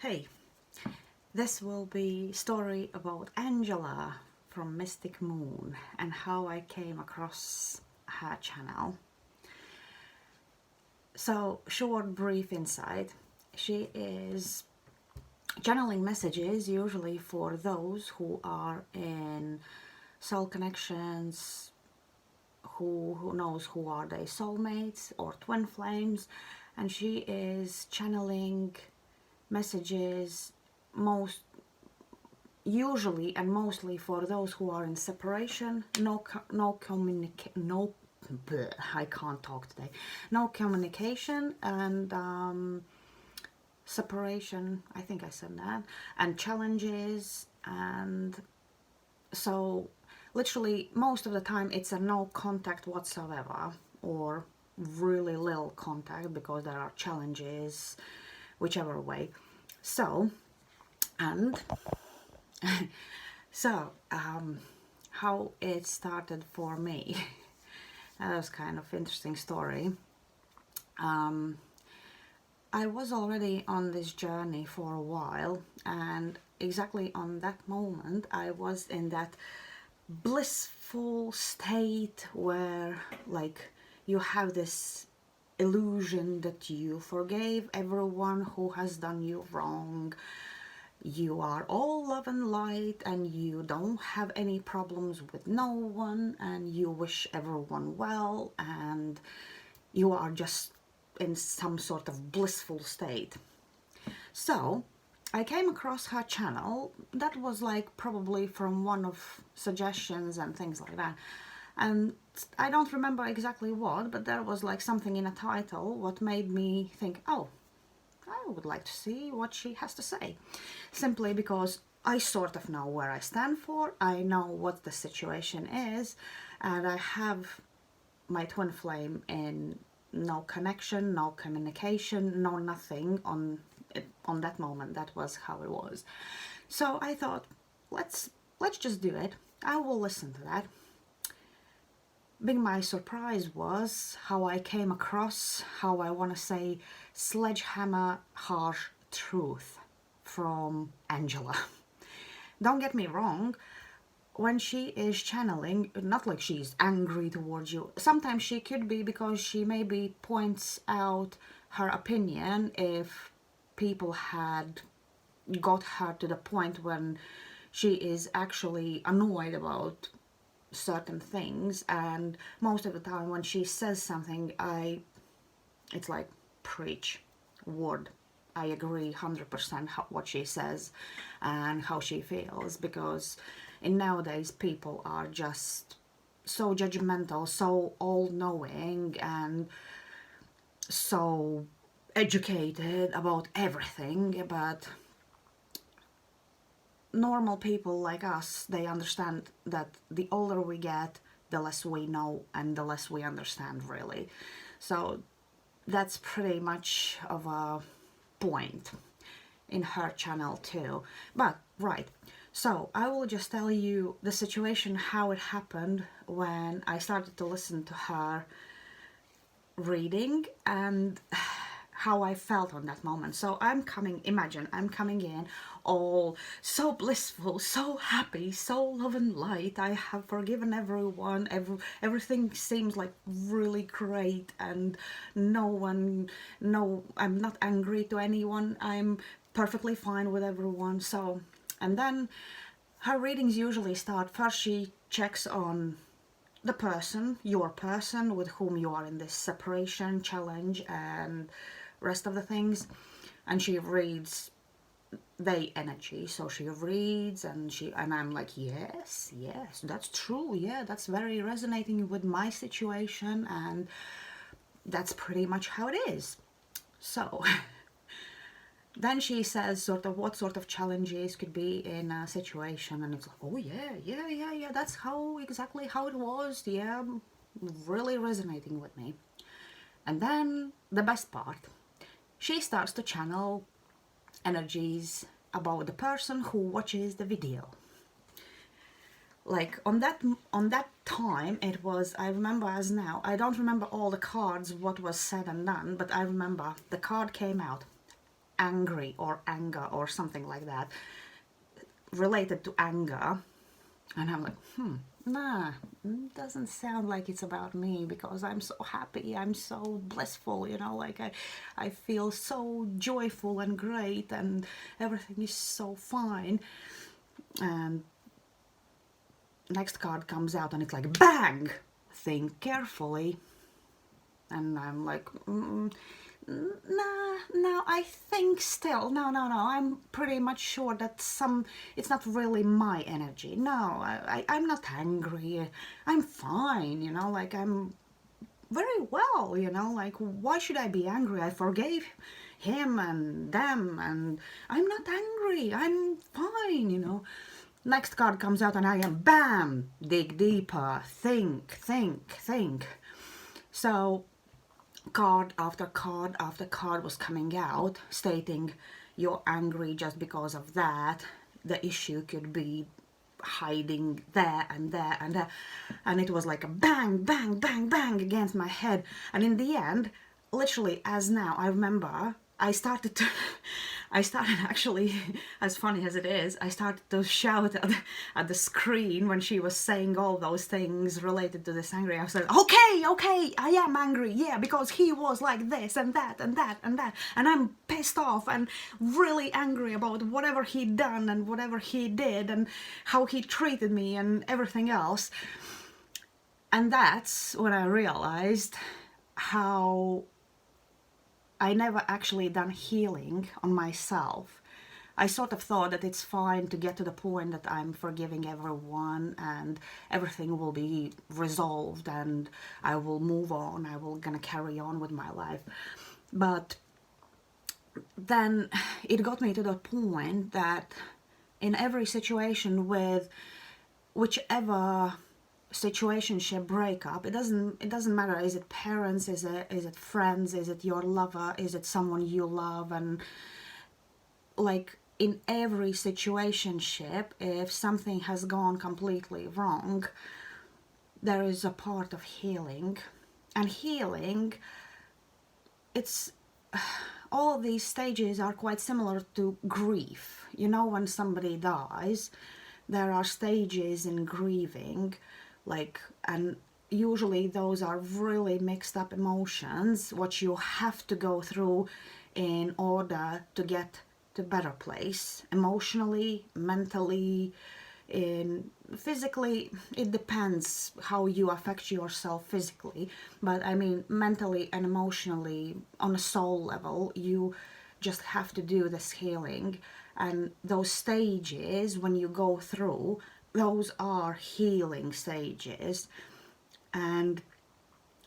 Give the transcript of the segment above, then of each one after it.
Hey, this will be story about Angela from Mystic Moon and how I came across her channel. So, short brief insight. She is channeling messages usually for those who are in soul connections, who knows who are they, soulmates or twin flames, and she is channeling messages most usually and mostly for those who are in separation, I can't talk today, no communication, and separation, I think I said that, and challenges, and so literally most of the time it's a no contact whatsoever, or really little contact because there are challenges, whichever way. So, and so, how it started for me. That was kind of interesting story. I was already on this journey for a while, and exactly on that moment I was in that blissful state where, like, you have this illusion that you forgave everyone who has done you wrong. You are all love and light, and you don't have any problems with no one, and you wish everyone well, and you are just in some sort of blissful state. So I came across her channel. That was like probably from one of suggestions and things like that, and I don't remember exactly what, but there was like something in a title what made me think, oh, I would like to see what she has to say, simply because I sort of know where I stand for, I know what the situation is, and I have my twin flame in no connection, no communication, no nothing on that moment. That was how it was. So I thought, let's just do it. I will listen to that. Big my surprise was how I came across, how I want to say, sledgehammer harsh truth from Angela. Don't get me wrong, when she is channeling, not like she's angry towards you. Sometimes she could be, because she maybe points out her opinion if people had got her to the point when she is actually annoyed about certain things, and most of the time when she says something, it's like, preach, word, I agree 100% what she says and how she feels, because in nowadays people are just so judgmental, so all-knowing, and so educated about everything. But normal people like us, they understand that the older we get, the less we know and the less we understand, really. So that's pretty much of a point in her channel too. But right, so I will just tell you the situation, how it happened when I started to listen to her reading, and how I felt on that moment. So imagine I'm coming in all so blissful, so happy, so love and light. I have forgiven everyone. Everything seems like really great, and I'm not angry to anyone. I'm perfectly fine with everyone. So, and then her readings usually start. First, she checks on the person, your person with whom you are in this separation challenge and rest of the things, and she reads the energy. So she reads, and I'm like, yes, that's true, yeah, that's very resonating with my situation, and that's pretty much how it is. So then she says sort of what sort of challenges could be in a situation, and it's like, oh yeah, that's exactly how it was, yeah, really resonating with me. And then the best part, she starts to channel energies about the person who watches the video. Like on that time, it was, I remember as now, I don't remember all the cards, what was said and done, but I remember the card came out. angry or anger or something like that related to anger. And I'm like, nah, doesn't sound like it's about me, because I'm so happy, I'm so blissful, like I feel so joyful and great, and everything is so fine. And next card comes out and it's like, bang! Think carefully. And I'm like, nah, no, I think still, no, I'm pretty much sure that it's not really my energy. No, I'm not angry. I'm fine, like I'm very well, like why should I be angry? I forgave him and them, and I'm not angry. I'm fine. Next card comes out and I am, bam, dig deeper, think. So card after card after card was coming out stating you're angry just because of that. The issue could be hiding there and there and there. And it was like a bang, bang, bang, bang against my head. And in the end, literally as now, I remember I started actually, as funny as it is, I started to shout at the screen when she was saying all those things related to this angry. I said, okay, I am angry, yeah, because he was like this and that and that and that, and I'm pissed off and really angry about whatever he done and whatever he did and how he treated me and everything else. And that's when I realized how I never actually done healing on myself. I sort of thought that it's fine to get to the point that I'm forgiving everyone and everything will be resolved and I will move on, I will gonna carry on with my life. But then it got me to the point that in every situation, with whichever situationship breakup, it doesn't matter, is it parents, is it friends, is it your lover, is it someone you love, and like in every situationship, if something has gone completely wrong, there is a part of healing. And healing, it's all of these stages are quite similar to grief. When somebody dies, there are stages in grieving, and usually those are really mixed up emotions, what you have to go through in order to get to a better place, emotionally, mentally, physically. It depends how you affect yourself physically, but I mean mentally and emotionally, on a soul level, you just have to do this healing. And those stages, when you go through, those are healing stages. And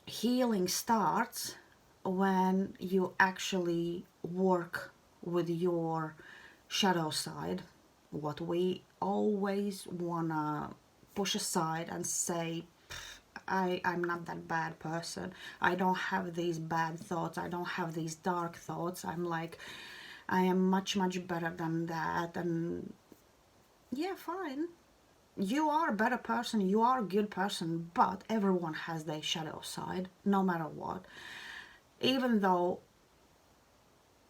healing starts when you actually work with your shadow side, what we always wanna push aside and say, I'm not that bad person, I don't have these bad thoughts, I don't have these dark thoughts, I am much better than that. And yeah, fine, you are a better person, you are a good person, but everyone has their shadow side, no matter what. Even though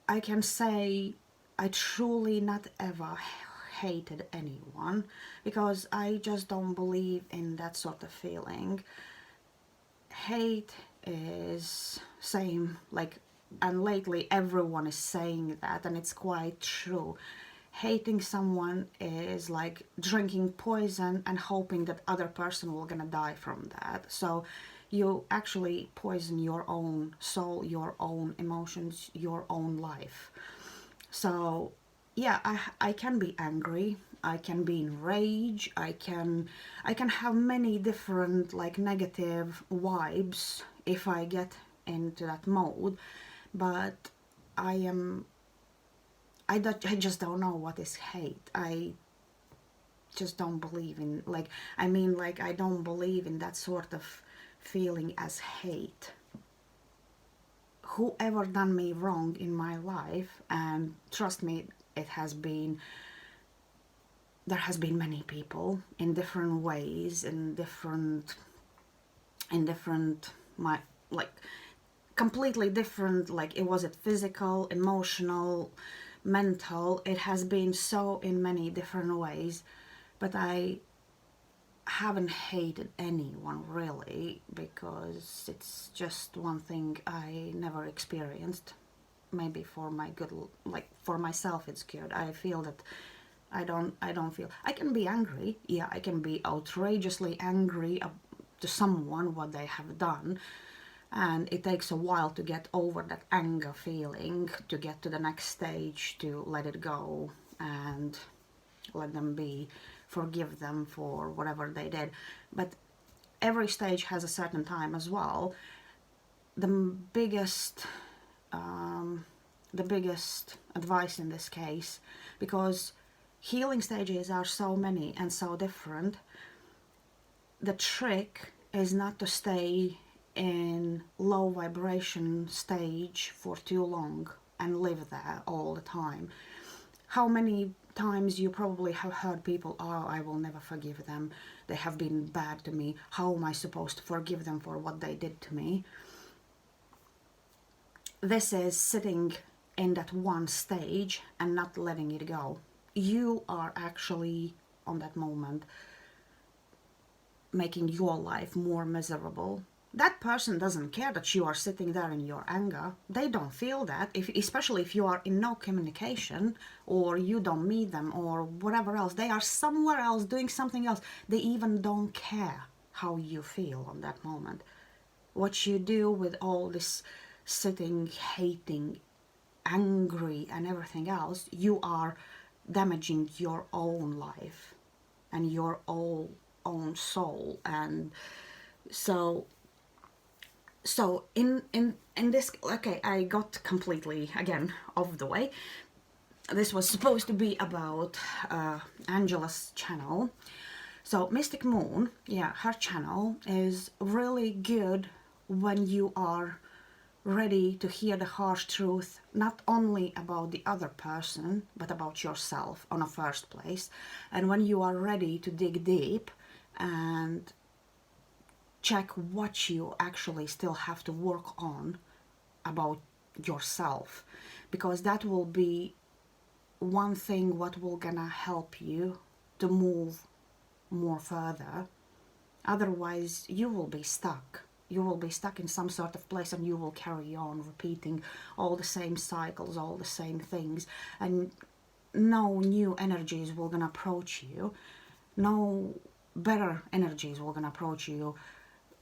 I can say I truly not ever hated anyone, because I just don't believe in that sort of feeling. Hate is same, and lately everyone is saying that, and it's quite true. Hating someone is like drinking poison and hoping that other person will gonna die from that. So you actually poison your own soul, your own emotions, your own life. So yeah, I can be angry, I can be in rage, I can have many different negative vibes if I get into that mode. But I just don't know what is hate. I just don't believe in, I don't believe in that sort of feeling as hate. Whoever done me wrong in my life, and trust me, there has been many people in different ways, in different completely different, like was it physical, emotional, mental. It has been so in many different ways, but I haven't hated anyone really, because it's just one thing I never experienced. Maybe for my good, like for myself it's good. I feel that I don't feel I can be angry. Yeah, I can be outrageously angry to someone what they have done, and it takes a while to get over that anger feeling, to get to the next stage, to let it go and let them be, forgive them for whatever they did. But every stage has a certain time as well. The biggest the biggest advice in this case, because healing stages are so many and so different, the trick is not to stay in low vibration stage for too long and live there all the time. How many times you probably have heard people, oh, I will never forgive them, they have been bad to me, how am I supposed to forgive them for what they did to me? This is sitting in that one stage and not letting it go. You are actually on that moment making your life more miserable. That person doesn't care that you are sitting there in your anger. They don't feel that, especially if you are in no communication or you don't meet them or whatever else. They are somewhere else doing something else. They even don't care how you feel on that moment. What you do with all this sitting, hating, angry and everything else, you are damaging your own life and your own soul. And so in this, okay, I got completely again off the way. This was supposed to be about Angela's channel. So Mystic Moon, yeah, her channel is really good when you are ready to hear the harsh truth, not only about the other person, but about yourself on a first place. And when you are ready to dig deep and check what you actually still have to work on about yourself, because that will be one thing what will gonna help you to move more further. Otherwise you will be stuck. You will be stuck in some sort of place and you will carry on repeating all the same cycles, all the same things, and no new energies will gonna approach you, no better energies will gonna approach you.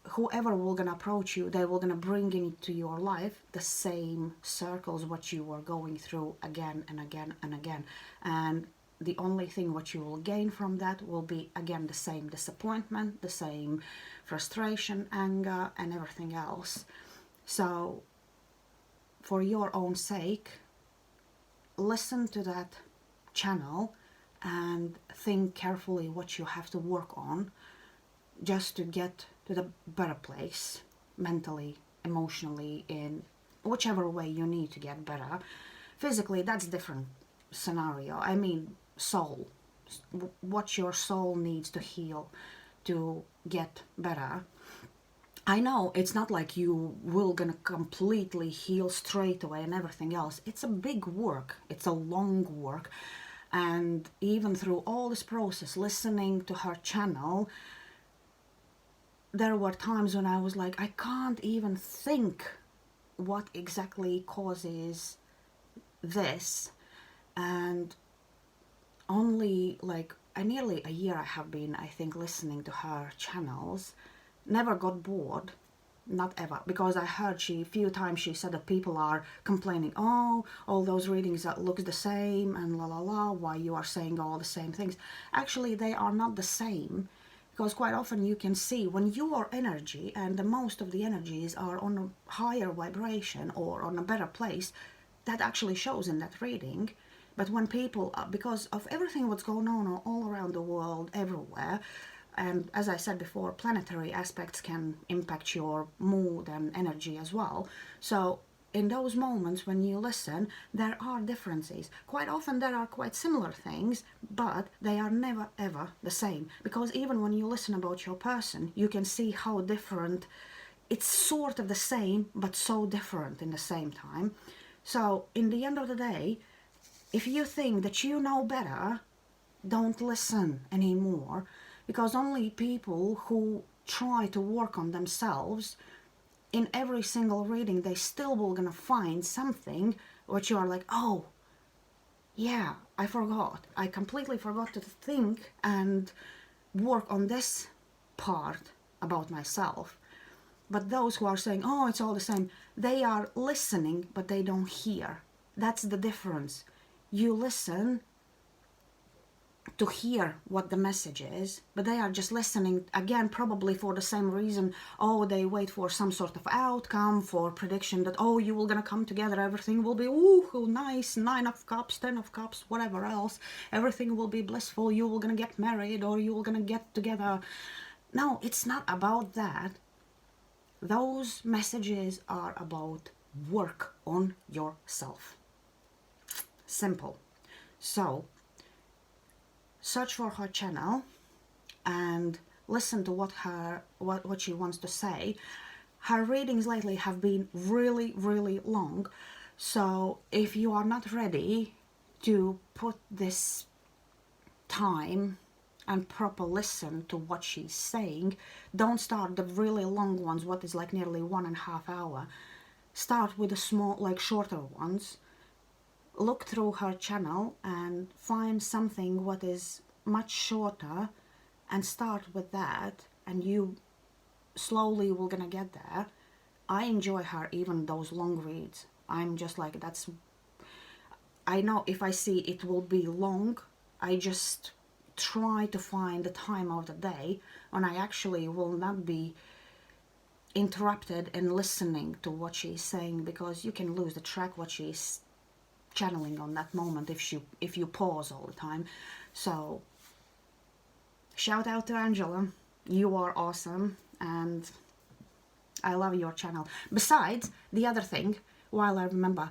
Whoever will gonna approach you, they will gonna bring into your life the same circles what you were going through again and again and again. And the only thing what you will gain from that will be again the same disappointment, the same frustration, anger and everything else. So for your own sake, listen to that channel and think carefully what you have to work on just to get to the better place, mentally, emotionally, in whichever way you need to get better. Physically, that's different scenario. I mean, soul, what your soul needs to heal to get better. I know it's not like you will gonna completely heal straight away and everything else. It's a big work, it's a long work. And even through all this process, listening to her channel, there were times when I was like, I can't even think what exactly causes this. And only like nearly a year I have been, I think, listening to her channels. Never got bored, not ever, because I heard a few times she said that people are complaining, oh, all those readings that look the same and la la la, why you are saying all the same things. Actually, they are not the same, because quite often you can see when your energy, and the most of the energies are on a higher vibration or on a better place, that actually shows in that reading. But when people, because of everything what's going on all around the world, everywhere, and as I said before, planetary aspects can impact your mood and energy as well. So in those moments when you listen, there are differences. Quite often there are quite similar things, but they are never ever the same. Because even when you listen about your person, you can see how different it's sort of the same but so different in the same time. So in the end of the day, if you think that you know better, don't listen anymore, because only people who try to work on themselves, in every single reading they still will gonna find something which you are like, oh yeah, I completely forgot to think and work on this part about myself. But those who are saying, oh, it's all the same, they are listening but they don't hear. That's the difference. You listen to hear what the message is, but they are just listening again, probably for the same reason. Oh, they wait for some sort of outcome, for prediction that, oh, you will gonna come together, everything will be ooh nice, 9 of cups, 10 of cups, whatever else, everything will be blissful, you will gonna get married or you will gonna get together. No, it's not about that. Those messages are about work on yourself. Simple. So search for her channel and listen to what she wants to say. Her readings lately have been really long, so if you are not ready to put this time and proper listen to what she's saying, don't start the really long ones, what is like nearly 1.5 hours. Start with the small, like shorter ones. Look through her channel and find something what is much shorter and start with that, and you slowly will gonna get there. I enjoy her even those long reads. I'm just like, I know if I see it will be long, I just try to find the time of the day when I actually will not be interrupted in listening to what she's saying, because you can lose the track what she's channeling on that moment if you pause all the time. So shout out to Angela, you are awesome and I love your channel. Besides, the other thing, while I remember,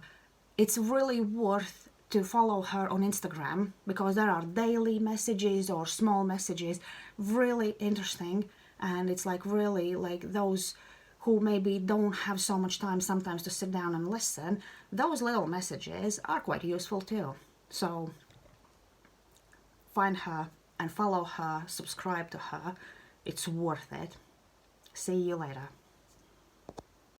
it's really worth to follow her on Instagram, because there are daily messages or small messages, really interesting, and it's like really like those who maybe don't have so much time sometimes to sit down and listen, those little messages are quite useful too. So find her and follow her, subscribe to her. It's worth it. See you later.